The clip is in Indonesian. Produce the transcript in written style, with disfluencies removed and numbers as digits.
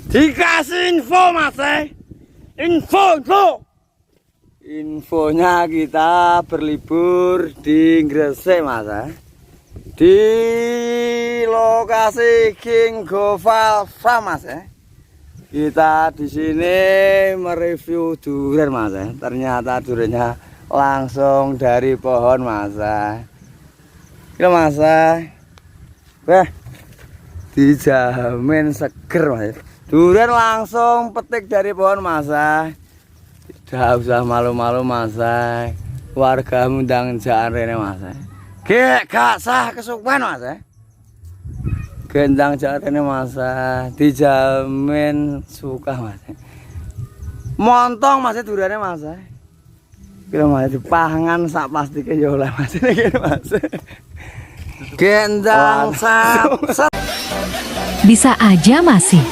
Dikasih info mas infonya kita berlibur di Gresik mas di lokasi King Gopal Farm mas kita di sini mereview durian mas ternyata duriannya langsung dari pohon mas ini mas dijamin seger mas. Durian langsung petik dari pohon masa. Tidak usah malu-malu masa. Warga undang jaan rene masa. Gak sah kesukaan masa. Gendang jaan rene masa. Dijamin suka masa. Montong masih duriannya masa. Kira masih dipangan sak plastiknya ya oleh masih gini mas. Gendang sak. Bisa aja masih.